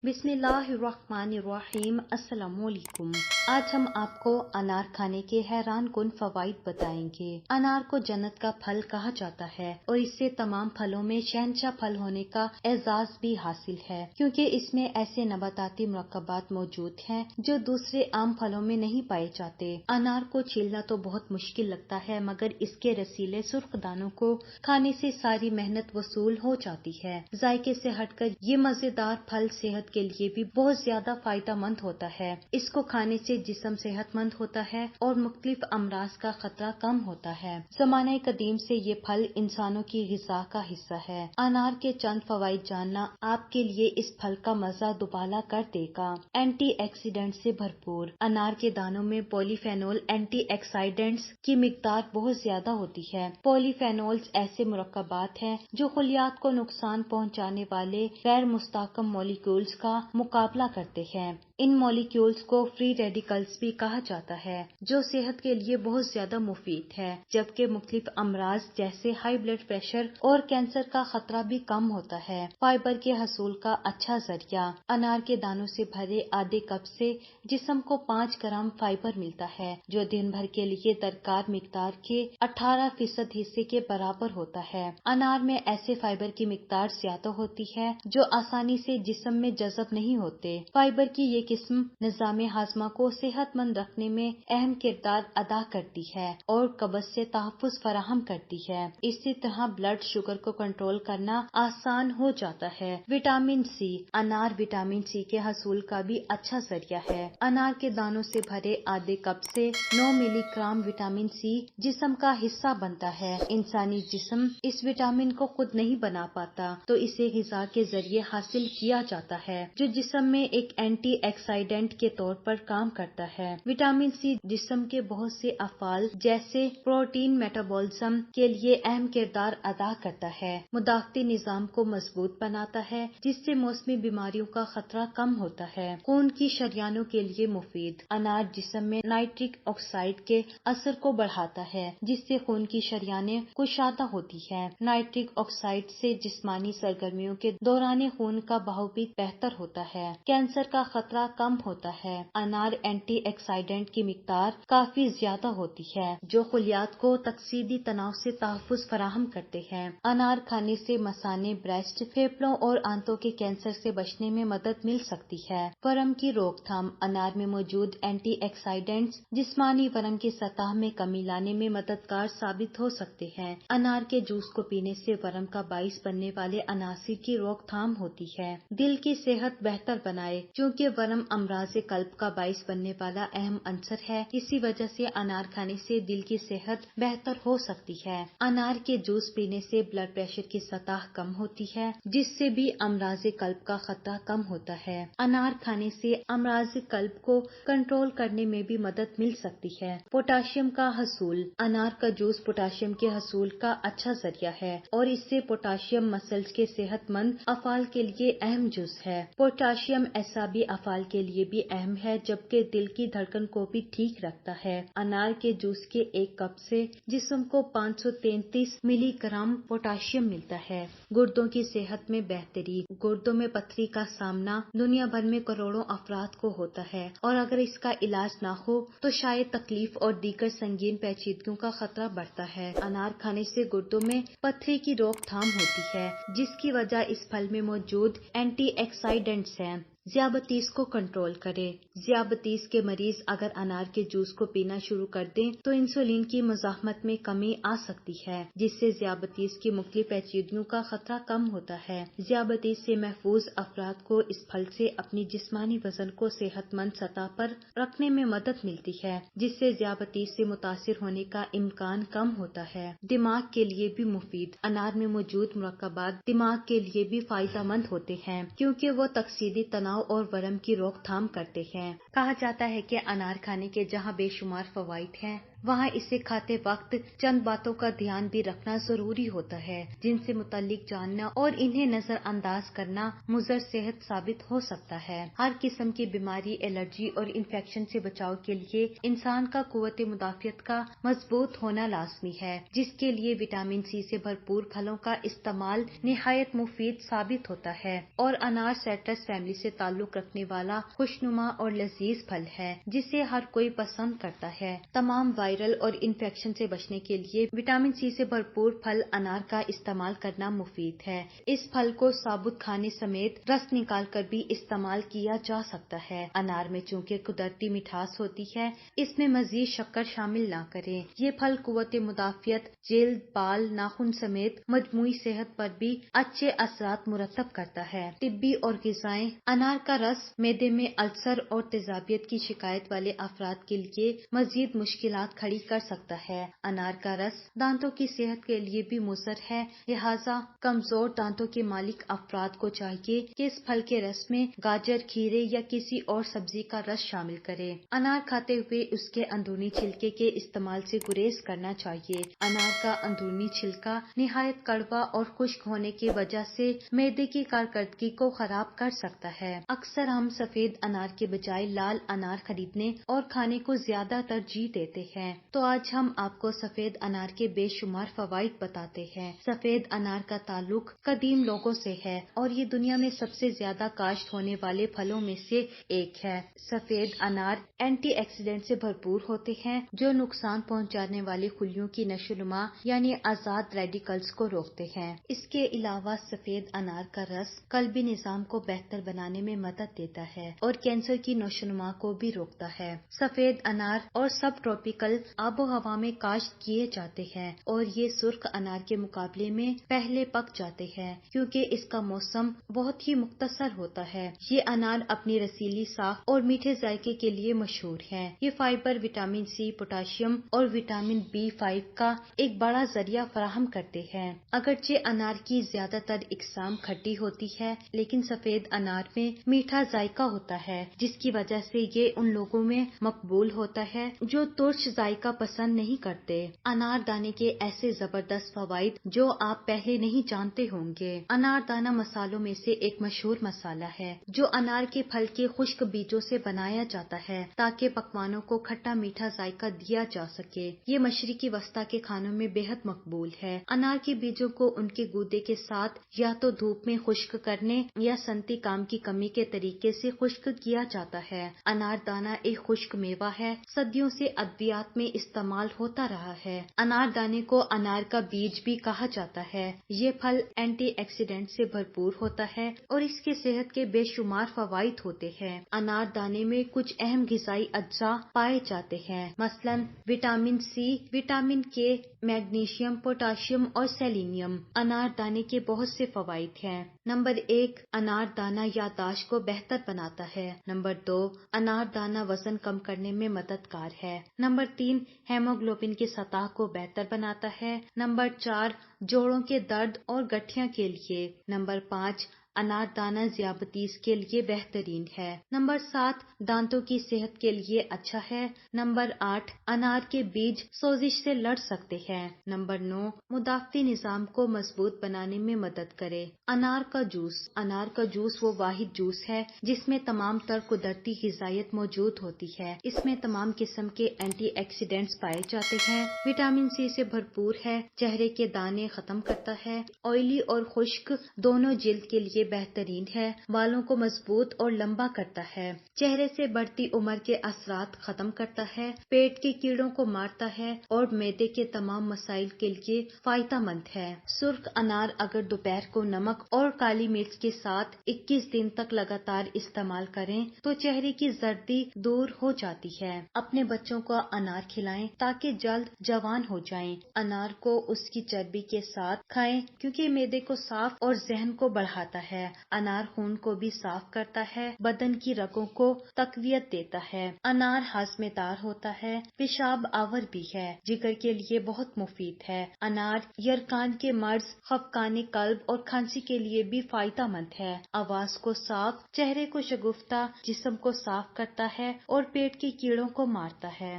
बिस्मिल्लाहिर्रहमानिर्रहीम। अस्सलाम वालेकुम। आज हम आपको अनार खाने के हैरान कुन फवाइद बताएंगे। अनार को जन्नत का फल कहा जाता है और इससे तमाम फलों में शहंशाह फल होने का एजाज भी हासिल है, क्योंकि इसमें ऐसे नबाताती मुरक्कबात मौजूद हैं जो दूसरे आम फलों में नहीं पाए जाते। अनार को छीलना तो बहुत मुश्किल लगता है, मगर इसके रसीले सुर्ख दानों को खाने से सारी मेहनत वसूल हो जाती है। जायके से हटकर ये मजेदार फल सेहत के लिए भी बहुत ज्यादा फायदा मंद होता है। इसको खाने से जिस्म सेहतमंद होता है और मुख्तलिफ अमराज का खतरा कम होता है। ज़माने कदीम से ये फल इंसानों की ग़िज़ा का हिस्सा है। अनार के चंद फवाइद जानना आपके लिए इस फल का मजा दुबाला कर देगा। एंटीऑक्सीडेंट से भरपूर। अनार के दानों में पॉलीफेनोल एंटीऑक्सीडेंट्स की मिकदार बहुत ज्यादा होती है। पॉलीफेनोल्स ऐसे मुरक्कबात हैं जो खलियात को नुकसान पहुंचाने वाले गैर मुस्तहकम मॉलिक्यूल्स का मुकाबला करते हैं। इन मॉलिक्यूल्स को फ्री रेडिकल्स भी कहा जाता है, जो सेहत के लिए बहुत ज्यादा मुफीद है, जबकि मुख्तलिफ अमराज जैसे हाई ब्लड प्रेशर और कैंसर का खतरा भी कम होता है। फाइबर के हसूल का अच्छा जरिया। अनार के दानों से भरे आधे कप से जिस्म को 5 ग्राम फाइबर मिलता है, जो दिन भर के लिए दरकार मिकदार के 18% हिस्से के बराबर होता है। अनार में ऐसे फाइबर की मिकदार ज्यादा होती है जो आसानी से जिस्म में जज़ब नहीं होते। फाइबर की ये किस्म निज़ामे हाजमा को सेहतमंद रखने में अहम किरदार अदा करती है और कब्ज से तहफ़्फ़ुज़ फराहम करती है। इसी तरह ब्लड शुगर को कंट्रोल करना आसान हो जाता है। Vitamin C. अनार विटामिन सी के हसूल का भी अच्छा जरिया है। अनार के दानों से भरे आधे कप से 9 मिलीग्राम विटामिन सी जिस्म का हिस्सा बनता है। इंसानी जिस्म इस विटामिन को खुद नहीं बना पाता, तो इसे ग़िज़ा के जरिए हासिल किया जाता है, जो जिस्म में एक एंटीऑक्सीडेंट के तौर पर काम करता है। विटामिन सी जिस्म के बहुत से अफ़ाल जैसे प्रोटीन मेटाबॉलिज्म के लिए अहम किरदार अदा करता है। मुदाफ़ती निज़ाम को मजबूत बनाता है, जिससे मौसमी बीमारियों का खतरा कम होता है। खून की शरियानों के लिए मुफीद। अनार जिस्म में नाइट्रिक ऑक्साइड के असर को बढ़ाता है, जिससे खून की शरियानें कुशादा होती है। नाइट्रिक ऑक्साइड से जिस्मानी सरगर्मियों के दौरान खून का बहाव भी बेहतर होता है। कैंसर का खतरा कम होता है। अनार एंटीऑक्सीडेंट की मिकदार काफी ज्यादा होती है, जो खलियात को तकसीदी तनाव से तहफ़्फ़ुज़ फराहम करते हैं। अनार खाने से मसाने, ब्रेस्ट, फेफड़ों और आंतों के कैंसर से बचने में मदद मिल सकती है। वर्म की रोकथाम। अनार में मौजूद एंटीऑक्सीडेंट्स जिस्मानी वर्म की सतह में कमी लाने में मददगार साबित हो सकते हैं। अनार के जूस को पीने से वर्म का बाइस बनने वाले अनासिर की रोकथाम होती है। दिल की सेहत बेहतर बनाए। क्योंकि वर्म अमराज़े कल्ब का बाइस बनने वाला अहम अंसर है, इसी वजह से अनार खाने से दिल की सेहत बेहतर हो सकती है। अनार के जूस पीने से ब्लड प्रेशर की सतह कम होती है, जिससे भी अमराज़े कल्ब का खतरा कम होता है। अनार खाने से अमराज़े कल्ब को कंट्रोल करने में भी मदद मिल सकती है। पोटाशियम का हसूल। अनार का जूस पोटाशियम के हसूल का अच्छा जरिया है और इससे पोटाशियम मसल्स के सेहतमंद अफ़ाल के लिए अहम जुज़ है। पोटाशियम एसाबी अफ़ाल के लिए भी अहम है, जबकि दिल की धड़कन को भी ठीक रखता है। अनार के जूस के 1 कप से जिस्म को 533 मिलीग्राम पोटाशियम मिलता है। गुर्दों की सेहत में बेहतरी। गुर्दों में पथरी का सामना दुनिया भर में करोड़ों अफराद को होता है, और अगर इसका इलाज ना हो तो शायद तकलीफ और दीगर संगीन पेचीदगियों का खतरा बढ़ता है। अनार खाने से गुर्दों में पथरी की रोकथाम होती है, जिसकी वजह इस फल में मौजूद एंटीऑक्सीडेंट्स हैं। ज़ियाबतीस को कंट्रोल करे। ज़ियाबतीस के मरीज अगर अनार के जूस को पीना शुरू कर दें तो इंसुलिन की मुज़ाहमत में कमी आ सकती है, जिससे ज़ियाबतीस की मुख्तलिफ पेचीदगियों का खतरा कम होता है। ज़ियाबतीस से महफूज अफराद को इस फल से अपनी जिस्मानी वजन को सेहतमंद सतह पर रखने में मदद मिलती है, जिससे ज़ियाबतीस से मुतासिर होने का इम्कान कम होता है। दिमाग के लिए भी मुफीद। अनार में मौजूद मुरक्कबात दिमाग के लिए भी फायदेमंद होते हैं, क्योंकि वो तकसीदी तनाव और वर्म की रोकथाम करते हैं। कहा जाता है कि अनार खाने के जहां बेशुमार फवाइद हैं, وہاں اسے کھاتے وقت چند باتوں کا دھیان بھی رکھنا ضروری ہوتا ہے جن سے متعلق جاننا اور انہیں نظر انداز کرنا مضر صحت ثابت ہو سکتا ہے۔ ہر قسم کی بیماری، الرجی اور انفیکشن سے بچاؤ کے لیے انسان کا قوت مدافعت کا مضبوط ہونا لازمی ہے، جس کے لیے وٹامن سی سے بھرپور پھلوں کا استعمال نہایت مفید ثابت ہوتا ہے، اور انار سائٹرس فیملی سے تعلق رکھنے والا خوشنما اور لذیذ پھل ہے جسے ہر کوئی پسند کرتا ہے۔ تمام وائرل اور انفیکشن سے بچنے کے لیے وٹامن سی سے بھرپور پھل انار کا استعمال کرنا مفید ہے۔ اس پھل کو ثابت کھانے سمیت رس نکال کر بھی استعمال کیا جا سکتا ہے۔ انار میں چونکہ قدرتی مٹھاس ہوتی ہے، اس میں مزید شکر شامل نہ کریں۔ یہ پھل قوت مدافعت، جلد، بال، ناخن سمیت مجموعی صحت پر بھی اچھے اثرات مرتب کرتا ہے۔ طبی اور غذائیں: انار کا رس معدے میں السر اور تیزابیت کی شکایت والے افراد کے لیے مزید مشکلات کھڑی کر سکتا ہے۔ انار کا رس دانتوں کی صحت کے لیے بھی مضر ہے، لہذا کمزور دانتوں کے مالک افراد کو چاہیے کہ اس پھل کے رس میں گاجر، کھیرے یا کسی اور سبزی کا رس شامل کریں۔ انار کھاتے ہوئے اس کے اندرونی چھلکے کے استعمال سے گریز کرنا چاہیے۔ انار کا اندرونی چھلکا نہایت کڑوا اور خشک ہونے کی وجہ سے معدے کی کارکردگی کو خراب کر سکتا ہے۔ اکثر ہم سفید انار کے بجائے لال انار خریدنے اور کھانے کو زیادہ ترجیح دیتے ہیں، تو آج ہم آپ کو سفید انار کے بے شمار فوائد بتاتے ہیں۔ سفید انار کا تعلق قدیم لوگوں سے ہے اور یہ دنیا میں سب سے زیادہ کاشت ہونے والے پھلوں میں سے ایک ہے۔ سفید انار اینٹی آکسیڈنٹ سے بھرپور ہوتے ہیں جو نقصان پہنچانے والے خلیوں کی نشو و نما یعنی آزاد ریڈیکلز کو روکتے ہیں۔ اس کے علاوہ سفید انار کا رس قلبی نظام کو بہتر بنانے میں مدد دیتا ہے اور کینسر کی نشو و نما کو بھی روکتا ہے۔ سفید انار اور سب ٹراپیکل آب و ہوا میں کاشت کیے جاتے ہیں اور یہ سرخ انار کے مقابلے میں پہلے پک جاتے ہیں کیونکہ اس کا موسم بہت ہی مختصر ہوتا ہے۔ یہ انار اپنی رسیلی ساخت اور میٹھے ذائقے کے لیے مشہور ہے۔ یہ فائبر، وٹامن سی، پوٹاشیم اور وٹامن B5 کا ایک بڑا ذریعہ فراہم کرتے ہیں۔ اگرچہ انار کی زیادہ تر اقسام کھٹی ہوتی ہے، لیکن سفید انار میں میٹھا ذائقہ ہوتا ہے جس کی وجہ سے یہ ان لوگوں میں مقبول ہوتا ہے جو ترش ذائقہ پسند نہیں کرتے۔ انار دانے کے ایسے زبردست فوائد جو آپ پہلے نہیں جانتے ہوں گے۔ انار دانہ مسالوں میں سے ایک مشہور مسالہ ہے جو انار کے پھل کے خشک بیجوں سے بنایا جاتا ہے تاکہ پکوانوں کو کھٹا میٹھا ذائقہ دیا جا سکے۔ یہ مشرقی وسطی کے کھانوں میں بہت مقبول ہے۔ انار کے بیجوں کو ان کے گودے کے ساتھ یا تو دھوپ میں خشک کرنے یا صنعتی کام کی کمی کے طریقے سے خشک کیا جاتا ہے۔ انار دانہ ایک خشک میوہ ہے، صدیوں سے ادویات میں استعمال ہوتا رہا ہے۔ انار دانے کو انار کا بیج بھی کہا جاتا ہے۔ یہ پھل اینٹی آکسیڈنٹ سے بھرپور ہوتا ہے اور اس کے صحت کے بے شمار فوائد ہوتے ہیں۔ انار دانے میں کچھ اہم غذائی اجزاء پائے جاتے ہیں، مثلاً وٹامن سی، وٹامن کے، میگنیشیم، پوٹاشیم اور سیلینیم۔ انار دانے کے بہت سے فوائد ہیں۔ نمبر 1، انار دانہ یادداشت کو بہتر بناتا ہے۔ نمبر 2، انار دانہ وزن کم کرنے میں مددگار ہے۔ نمبر 3، ہیموگلوبن کی سطح کو بہتر بناتا ہے۔ نمبر 4، جوڑوں کے درد اور گٹھیاں کے لیے۔ نمبر 5، انار دانہ ذیابیطس کے لیے بہترین ہے۔ نمبر 7، دانتوں کی صحت کے لیے اچھا ہے۔ نمبر 8، انار کے بیج سوزش سے لڑ سکتے ہیں۔ نمبر 9، مدافعتی نظام کو مضبوط بنانے میں مدد کرے۔ انار کا جوس۔ انار کا جوس وہ واحد جوس ہے جس میں تمام تر قدرتی غذائیت موجود ہوتی ہے۔ اس میں تمام قسم کے اینٹی آکسیڈنٹس پائے جاتے ہیں، وٹامن سی سے بھرپور ہے، چہرے کے دانے ختم کرتا ہے، آئلی اور خشک دونوں جلد کے لیے بہترین ہے، بالوں کو مضبوط اور لمبا کرتا ہے، چہرے سے بڑھتی عمر کے اثرات ختم کرتا ہے، پیٹ کے کیڑوں کو مارتا ہے اور معدے کے تمام مسائل کے لیے فائدہ مند ہے۔ سرخ انار اگر دوپہر کو نمک اور کالی مرچ کے ساتھ 21 دن تک لگاتار استعمال کریں تو چہرے کی زردی دور ہو جاتی ہے۔ اپنے بچوں کو انار کھلائیں تاکہ جلد جوان ہو جائیں۔ انار کو اس کی چربی کے ساتھ کھائیں کیونکہ معدے کو صاف اور ذہن کو بڑھاتا ہے۔ انار خون کو بھی صاف کرتا ہے، بدن کی رگوں کو تقویت دیتا ہے۔ انار ہاضمے دار ہوتا ہے، پیشاب آور بھی ہے، جگر کے لیے بہت مفید ہے۔ انار یرقان کے مرض، خفقان قلب اور کھانسی کے لیے بھی فائدہ مند ہے۔ آواز کو صاف، چہرے کو شگفتہ، جسم کو صاف کرتا ہے اور پیٹ کے کیڑوں کو مارتا ہے۔